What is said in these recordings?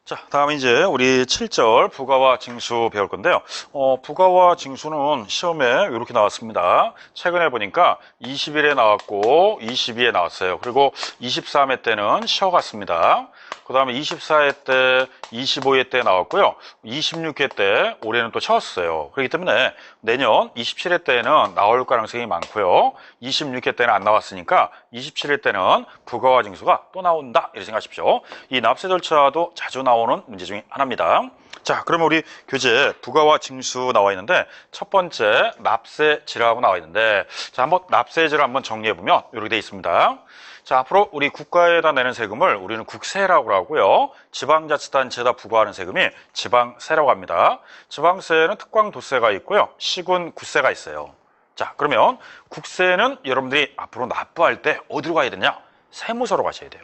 자, 다음 이제 우리 7절 부가와 징수 배울 건데요. 부가와 징수는 시험에 이렇게 나왔습니다. 최근에 보니까 20일에 나왔고 22에 나왔어요. 그리고 23회 때는 쉬어갔습니다. 그 다음에 24회 때, 25회 때 나왔고요. 26회 때 올해는 또 쉬었어요. 그렇기 때문에 내년 27회 때는 나올 가능성이 많고요. 26회 때는 안 나왔으니까 27회 때는 부가와 징수가 또 나온다 이렇게 생각하십시오. 이 납세 절차도 자주 나오는 문제 중에 하나입니다. 자, 그러면 우리 교재 부가와 징수 나와 있는데 첫 번째 납세지라고 나와 있는데, 자, 한번 납세지를 한번 정리해 보면 이렇게 되어 있습니다. 자, 앞으로 우리 국가에다 내는 세금을 우리는 국세라고 하고요. 지방자치단체에다 부과하는 세금이 지방세라고 합니다. 지방세는 특광도세가 있고요. 시군구세가 있어요. 자, 그러면 국세는 여러분들이 앞으로 납부할 때 어디로 가야 되냐? 세무서로 가셔야 돼요.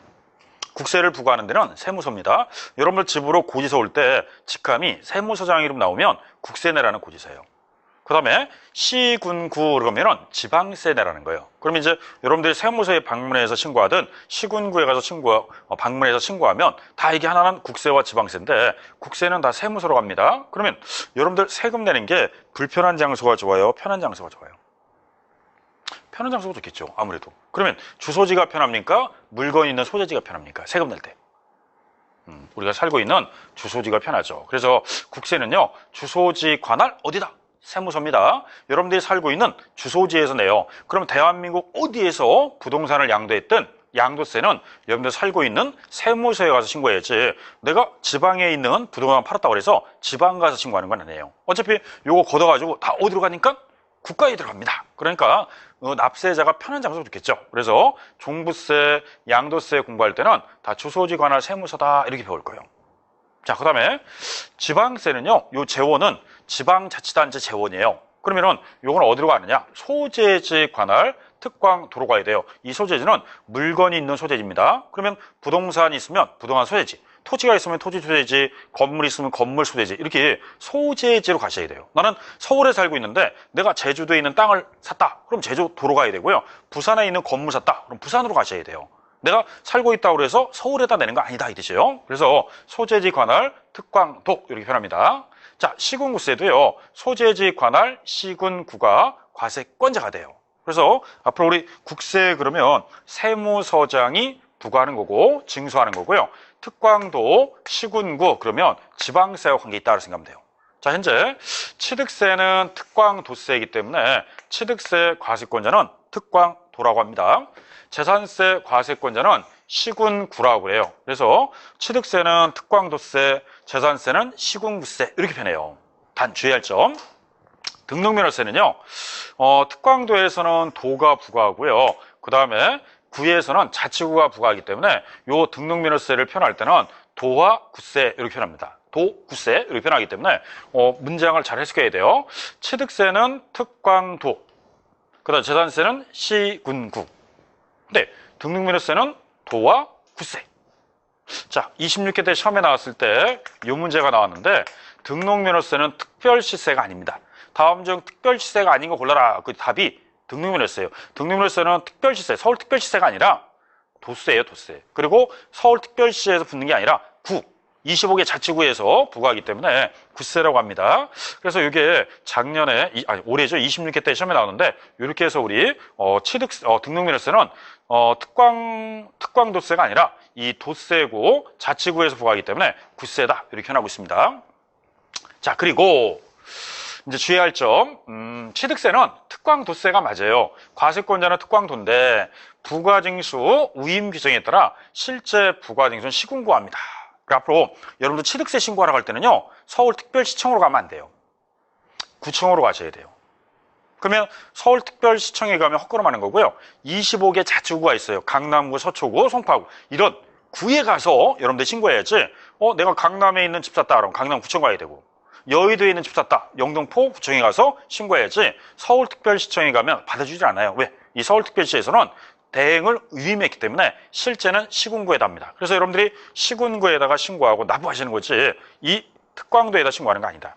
국세를 부과하는 데는 세무서입니다. 여러분들 집으로 고지서 올 때 직함이 세무서장 이름 나오면 국세 내라는 고지서예요. 그 다음에 시군구 그러면은 지방세 내라는 거예요. 그럼 이제 여러분들이 세무서에 방문해서 신고하든 시군구에 가서 방문해서 신고하면 다 이게 하나는 국세와 지방세인데, 국세는 다 세무서로 갑니다. 그러면 여러분들 세금 내는 게 불편한 장소가 좋아요? 편한 장소가 좋아요? 편한 장소가 좋겠죠, 아무래도. 그러면 주소지가 편합니까? 물건이 있는 소재지가 편합니까? 세금 낼 때. 우리가 살고 있는 주소지가 편하죠. 그래서 국세는요, 주소지 관할 어디다? 세무서입니다. 여러분들이 살고 있는 주소지에서 내요. 그럼 대한민국 어디에서 부동산을 양도했든 양도세는 여러분들 살고 있는 세무서에 가서 신고해야지, 내가 지방에 있는 부동산 팔았다고 해서 지방 가서 신고하는 건 아니에요. 어차피 요거 걷어가지고 다 어디로 가니까? 국가에 들어갑니다. 그러니까 납세자가 편한 장소가 좋겠죠. 그래서 종부세, 양도세 공부할 때는 다 주소지 관할 세무서다 이렇게 배울 거예요. 자, 그 다음에 지방세는요, 요 재원은 지방자치단체 재원이에요. 그러면은 요건 어디로 가느냐? 소재지 관할 특광도로 가야 돼요. 이 소재지는 물건이 있는 소재지입니다. 그러면 부동산이 있으면 부동산 소재지, 토지가 있으면 토지 소재지, 건물이 있으면 건물 소재지, 이렇게 소재지로 가셔야 돼요. 나는 서울에 살고 있는데 내가 제주도에 있는 땅을 샀다. 그럼 제주도로 가야 되고요. 부산에 있는 건물 샀다. 그럼 부산으로 가셔야 돼요. 내가 살고 있다고 해서 서울에다 내는 거 아니다 이 뜻이에요. 그래서 소재지 관할 특광도 이렇게 표현합니다. 자, 시군구세도요, 소재지 관할 시군구가 과세권자가 돼요. 그래서 앞으로 우리 국세 그러면 세무서장이 부과하는 거고 징수하는 거고요. 특광도 시군구 그러면 지방세와 관계 있다고 생각하면 돼요. 자, 현재 취득세는 특광도세이기 때문에 취득세 과세권자는 특광도라고 합니다. 재산세 과세권자는 시군구라고 그래요. 그래서 취득세는 특광도세, 재산세는 시군구세 이렇게 표현해요. 단 주의할 점, 등록면허세는요, 특광도에서는 도가 부과하고요. 그 다음에 구에서는 자치구가 부과하기 때문에 요 등록면허세를 표현할 때는 도와 구세 이렇게 표현합니다. 도, 구세 이렇게 표현하기 때문에 문장을 잘 해석해야 돼요. 취득세는 특광도, 그 다음 재산세는 시군구, 근데 등록면허세는 도와 구세. 자, 26회 때 시험에 나왔을 때 이 문제가 나왔는데, 등록면허세는 특별시세가 아닙니다. 다음 중 특별시세가 아닌 거 골라라. 그 답이 등록면허세예요. 등록면허세는 특별시세, 서울특별시세가 아니라 도세예요, 도세. 그리고 서울특별시에서 붙는 게 아니라 구, 25개 자치구에서 부과하기 때문에 구세라고 합니다. 그래서 이게 작년에, 올해죠, 26회 때 시험에 나오는데, 이렇게 해서 우리 등록면허세는 특광도세가 아니라 이 도세고 자치구에서 부과하기 때문에 구세다 이렇게 표현하고 있습니다. 자, 그리고 이제 주의할 점, 취득세는 특광도세가 맞아요. 과세권자는 특광도인데 부가징수 우임 규정에 따라 실제 부가징수는 시군구합니다. 앞으로 여러분들 취득세 신고하러 갈 때는요, 서울특별시청으로 가면 안 돼요. 구청으로 가셔야 돼요. 그러면 서울특별시청에 가면 헛걸음하는 거고요. 25개 자치구가 있어요. 강남구, 서초구, 송파구, 이런 구에 가서 여러분들 신고해야지. 내가 강남에 있는 집 샀다 그러면 강남구청 가야 되고, 여의도에 있는 집 샀다, 영등포 구청에 가서 신고해야지. 서울특별시청에 가면 받아주지 않아요. 왜? 이 서울특별시에서는 대행을 위임했기 때문에 실제는 시군구에다 합니다. 그래서 여러분들이 시군구에다가 신고하고 납부하시는 거지, 이 특광도에다 신고하는 거 아니다.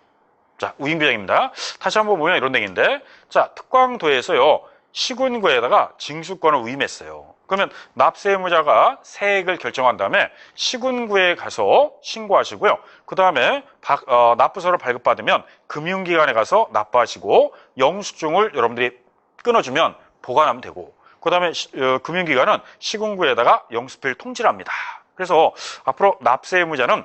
자, 우임규정입니다. 다시 한번 보면 이런 내용인데, 자, 특광도에서요, 시군구에다가 징수권을 위임했어요. 그러면 납세 의무자가 세액을 결정한 다음에 시군구에 가서 신고하시고요. 그 다음에 납부서를 발급받으면 금융기관에 가서 납부하시고 영수증을 여러분들이 끊어주면 보관하면 되고, 그 다음에 금융기관은 시군구에다가 영수필 통지를 합니다. 그래서 앞으로 납세 의무자는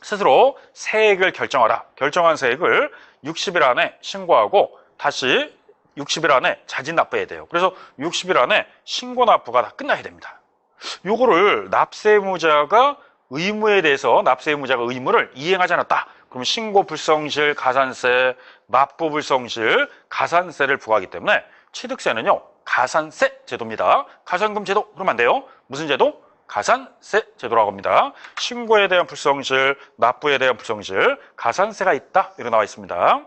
스스로 세액을 결정하라. 결정한 세액을 60일 안에 신고하고 다시 60일 안에 자진 납부해야 돼요. 그래서 60일 안에 신고 납부가 다 끝나야 됩니다. 요거를 납세 의무자가 의무에 대해서 납세 의무자가 의무를 이행하지 않았다. 그러면 신고 불성실, 가산세, 납부 불성실, 가산세를 부과하기 때문에 취득세는요, 가산세 제도입니다. 가산금 제도 그러면 안 돼요. 무슨 제도? 가산세 제도라고 합니다. 신고에 대한 불성실, 납부에 대한 불성실, 가산세가 있다. 이렇게 나와 있습니다.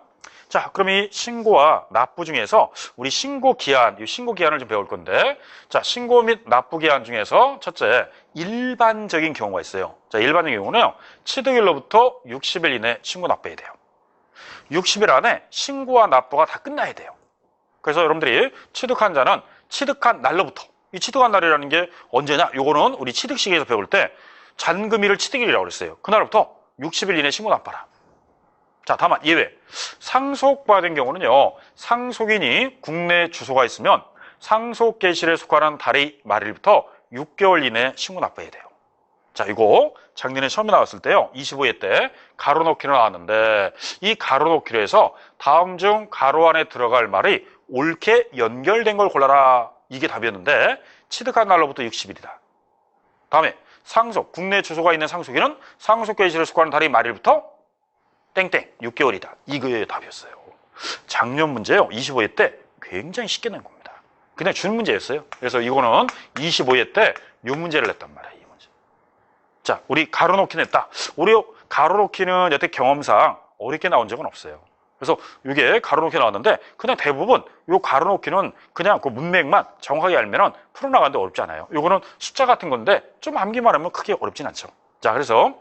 자, 그럼 이 신고와 납부 중에서 우리 신고 기한, 이 신고 기한을 좀 배울 건데, 자, 신고 및 납부 기한 중에서 첫째, 일반적인 경우가 있어요. 자, 일반적인 경우는요, 취득일로부터 60일 이내 신고 납부해야 돼요. 60일 안에 신고와 납부가 다 끝나야 돼요. 그래서 여러분들이 취득한 자는 취득한 날로부터, 이 취득한 날이라는 게 언제냐? 요거는 우리 취득시기에서 배울 때 잔금일을 취득일이라고 그랬어요. 그날부터 60일 이내 신고 납부하라. 자, 다만 예외. 상속받은 경우는요, 상속인이 국내 주소가 있으면 상속 개시일에 속하는 달의 말일부터 6개월 이내 신고 납부해야 돼요. 자, 이거 작년에 시험에 나왔을 때요, 25회 때 가로 넣기로 나왔는데, 이 가로 넣기로 해서 다음 중 가로 안에 들어갈 말이 옳게 연결된 걸 골라라. 이게 답이었는데, 취득한 날로부터 60일이다. 다음에 상속, 국내 주소가 있는 상속인은 상속 개시일에 속하는 달의 말일부터 땡땡 6개월이다. 이거의 답이었어요. 작년 문제요, 25회 때 굉장히 쉽게 낸 겁니다. 그냥 준 문제였어요. 그래서 이거는 25회 때 이 문제를 냈단 말이에요. 이 문제. 자, 우리 가로 넣기 냈다. 우리 가로 넣기는 여태 경험상 어렵게 나온 적은 없어요. 그래서 이게 가로 넣기 나왔는데, 그냥 대부분 이 가로 넣기는 그냥 그 문맥만 정확하게 알면은 풀어나가는데 어렵지 않아요. 이거는 숫자 같은 건데 좀 암기만 하면 크게 어렵진 않죠. 자, 그래서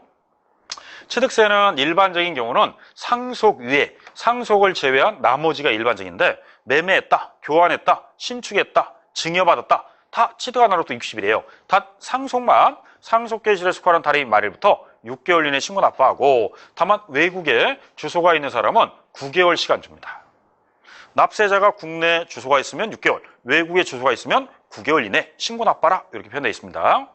취득세는 일반적인 경우는 상속 외에, 상속을 제외한 나머지가 일반적인데, 매매했다, 교환했다, 신축했다, 증여받았다, 다 취득한 날로부터 60일이에요. 단 상속만 상속 개시일에 속하는 달의 말일부터 6개월 이내 신고 납부하고, 다만 외국에 주소가 있는 사람은 9개월 시간 줍니다. 납세자가 국내 주소가 있으면 6개월, 외국에 주소가 있으면 9개월 이내 신고 납부하라. 이렇게 표현되어 있습니다.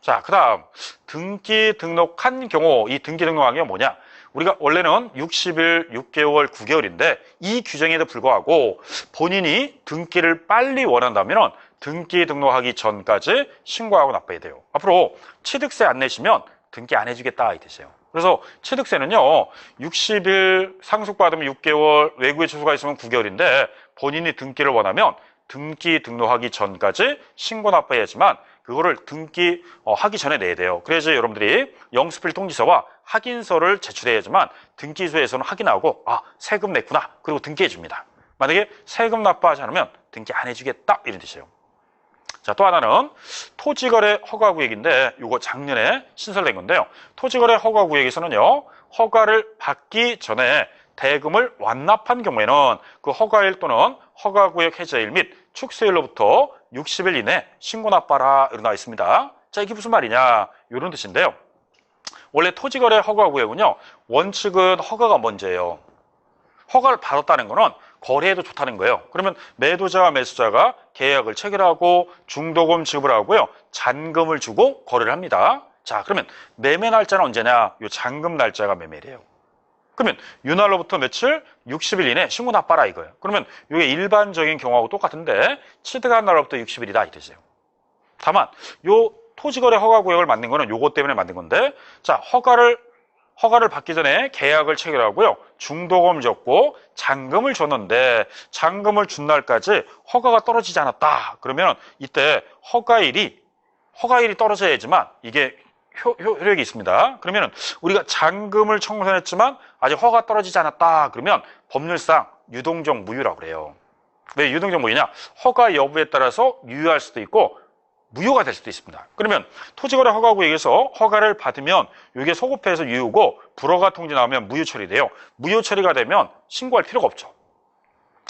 자, 그 다음 등기 등록한 경우, 이 등기 등록한 게 뭐냐? 우리가 원래는 60일, 6개월, 9개월인데 이 규정에도 불구하고 본인이 등기를 빨리 원한다면 등기 등록하기 전까지 신고하고 납부해야 돼요. 앞으로 취득세 안 내시면 등기 안 해주겠다 이 뜻이에요. 그래서 취득세는요, 60일 상속받으면 6개월, 외국에 주소가 있으면 9개월인데 본인이 등기를 원하면 등기 등록하기 전까지 신고 납부해야지만 그거를 등기 하기 전에 내야 돼요. 그래서 여러분들이 영수필 통지서와 확인서를 제출해야지만 등기소에서는 확인하고, 아, 세금 냈구나. 그리고 등기해 줍니다. 만약에 세금 납부하지 않으면 등기 안 해주겠다 이런 뜻이에요. 자, 또 하나는 토지거래 허가구역인데, 이거 작년에 신설된 건데요. 토지거래 허가구역에서는요, 허가를 받기 전에 대금을 완납한 경우에는 그 허가일 또는 허가구역 해제일 및 축소일로부터 60일 이내 신고 납부하라 이렇게 나와 있습니다. 자, 이게 무슨 말이냐, 이런 뜻인데요. 원래 토지거래 허가구역은요, 원칙은 허가가 먼저예요. 허가를 받았다는 거는 거래해도 좋다는 거예요. 그러면 매도자와 매수자가 계약을 체결하고 중도금 지불하고요, 잔금을 주고 거래를 합니다. 자, 그러면 매매 날짜는 언제냐? 이 잔금 날짜가 매매래요. 그러면 이 날로부터 며칠? 60일 이내 신고 납부하라 이거예요. 그러면 이게 일반적인 경우하고 똑같은데 취득한 날로부터 60일이다 이 뜻이에요. 다만 요 토지거래 허가구역을 만든 거는 요것 때문에 만든 건데, 자, 허가를 받기 전에 계약을 체결하고요, 중도금 줬고 잔금을 줬는데 잔금을 준 날까지 허가가 떨어지지 않았다. 그러면 이때 허가일이 떨어져야지만 이게 효력이 있습니다. 그러면 우리가 잔금을 청구했지만 아직 허가가 떨어지지 않았다. 그러면 법률상 유동적 무효라고 그래요. 왜 유동적 무효냐? 허가 여부에 따라서 유효할 수도 있고 무효가 될 수도 있습니다. 그러면 토지거래 허가구역에서 허가를 받으면 이게 소급해서 유효고 불허가 통지 나오면 무효 처리돼요. 무효 처리가 되면 신고할 필요가 없죠.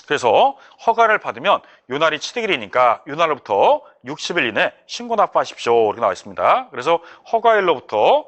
그래서 허가를 받으면 요 날이 취득일이니까 요 날로부터 60일 이내 신고 납부하십시오. 이렇게 나와 있습니다. 그래서 허가일로부터